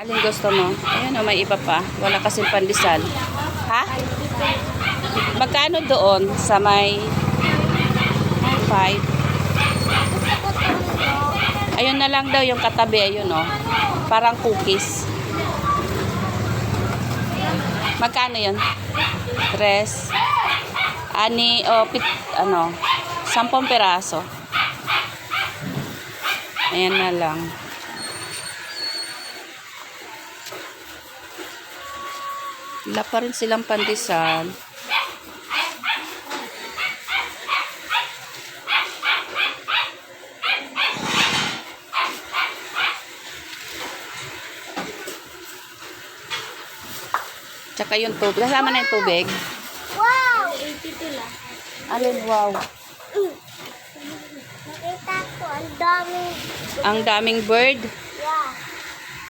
Alin gusto mo? Ayun o, may iba pa. Wala kasing pandesal. Ha? Magkano doon sa may 5? Ayun na lang daw yung katabi. Ayun o. Parang cookies. Magkano yun? 3. Ani o ano? 10 peraso. Ayan na lang. Wala pa rin silang pandesal. Tsaka yung tubig. Kasama na yung tubig. Wow! 82 lang. Alin, wow. Nakita ko, ang daming Ang daming bird.